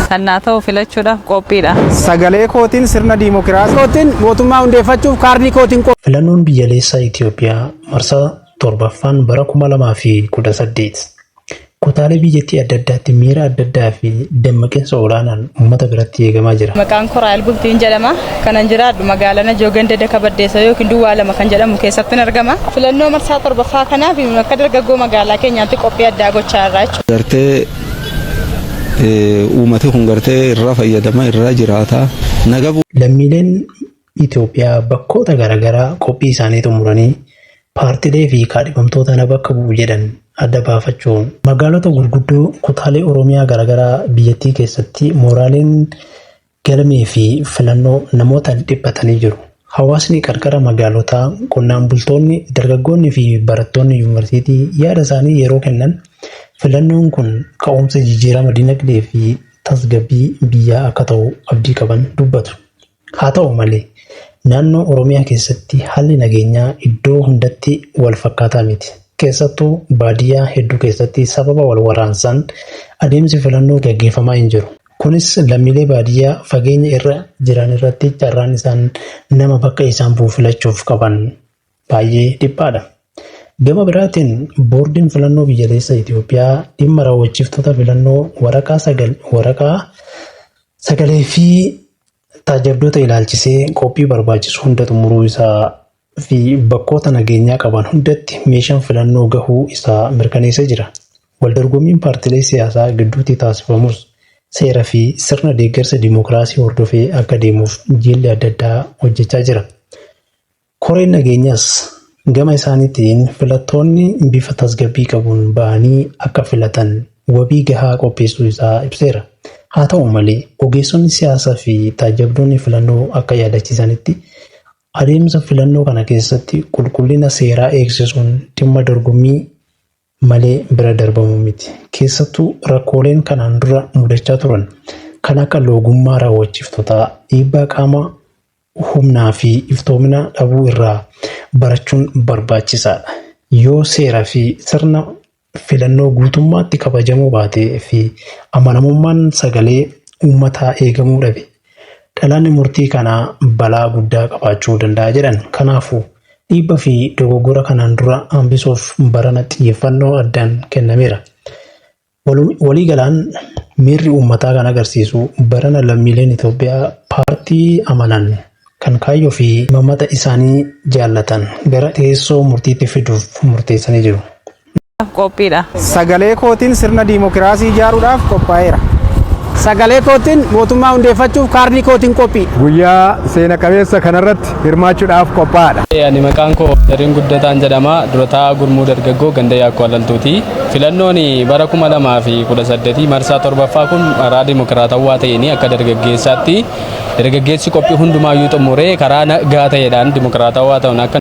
Kannatoo filachuudhaaf qophiidha. Sagalee kootiin sirna diimokiraasii kootiin mootummaa hundeeffachuuf kaardii kootiin Filannoon biyyaalessaa Itoophiyaa marsaa torbaffaan bara 2018 kutaalee biyyattii adda addaatti miira adda addaa fi dammaqinsa olaanaan uummata biratti eegamaa jira. Maqaan Koraayil Bultiin jedhama. Kanan jiraadhu magaalaa Najjoo Ganda Kabaddeessa yookiin Duwwaa Lama kan jedhamu keessatti argama. Filannoo marsaa torbaffaa kanaaf akka dargaggoo magaalaa keenyaatti qophii addaa gochaa irraa jechuudha. Gartee uummati kun gartee irraa fayyadama irraa jiraata. Lammiileen Itoophiyaa bakkoota garaagaraa qophii isaanii xumuranii paartilee fi kaadhimamtoota na bakka bu'u jedhan adda baafachuun magaalota gurguddoo kutaalee Oromiyaa garaagaraa biyyattii keessatti mooraaleen galmee fi filannoo namoota dhiphatanii jiru. Hawaasni qarqara magaalotaa, qonnaan bultoonni, dargaggoonni fi barattoonni yuunivarsiitii yaada isaanii yeroo kennan filannoon kun ka'umsa jijjiirama dinagdee fi tasgabbii biyyaa akka ta'u abdii qaban dubbatu. Haa ta'u malee naannoo Oromiyaa keessatti haalli nageenyaa iddoo hundatti wal fakkaataa miti. Keessattuu baadiyyaa hedduu keessatti sababa wal waraansaan adeemsi filannoo gaggeeffamaa hin jiru. Kunis lammiilee baadiyyaa fageenya irra jiran irratti carraan isaan nama bakka isaan bu'u filachuuf qaban baay'ee dhiphaadha. Gama biraatiin boordiin filannoo biyyaalessaa Itoophiyaa dhimma raawwachiiftoota filannoo waraqaa sagalee fi taajabdoota ilaalchisee qophii barbaachisu hunda xumuruu isaa fi bakkoota nageenyaa qaban hundatti meeshaan filannoo gahuu isaa mirkaneessee jira. Waldorgommiin paartilee siyaasaa gidduutti taasifamus seera fi sirna deeggarsa diimokiraasii hordofee akka deemuuf jilli adda addaa hojjechaa jira. Koreen nageenyaas gama isaaniitiin filattoonni bifa tasgabbii qabuun ba'anii akka filatan wabii gahaa qopheessuu isaa ibseera. Haa ta'u malee ogeessonni siyaasaa fi taajabdoonni filannoo akka yaadachiisanitti adeemsa filannoo kana keessatti qulqullina seeraa eegsisuun dhimma dorgommii malee bira darbamu miti. Keessattuu rakkooleen kanaan dura mudachaa turan kan akka loogummaa raawwachiiftotaa, dhiibbaa qaama humnaa fi iftoomina dhabuu irraa barachuun barbaachisaadha. Yoo seeraa fi sirna filannoo guutummaatti kabajamuu baatee fi amanamummaan sagalee uummataa eegamuu dhabe dhalaanni murtii kanaa balaa guddaa qabaachuu danda'a jedhan. Kanaafuu dhiibbaa fi dogoggora kanaan dura hambisuuf barana xiyyeeffannoo addaan kennameera. Waliigalaan miirri uummataa kan agarsiisu barana lammiileen Itoophiyaa paartii amanan kan kaayyoo fi mamata isaanii jaallatan gara teessoo murtiitti fiduuf murteessanii jiru. Qophiidha. Sagalee kootiin sirna diimokiraasii ijaaruudhaaf qophaa'eera. Sagalee kootiin mootummaa hundeeffachuuf kaardii kootiin qophii. Guyyaa seena qabeessa kanarratti hirmaachuudhaaf qophaa'aadha. Ani maqaan koo Dariin Guddataan jedhama. Durataa gurmuu dargaggoo ganda Yaakkoo Alaltuuti. Filannoon bara 2018 marsaa torbaffaa kun karaa diimokiraatawaa ta'een akka dargaggeessaatti dargaggeessi qophii hundumaayyuu xumuree karaa nagaa ta'eedhaan diimokiraatawaa ta'uun akka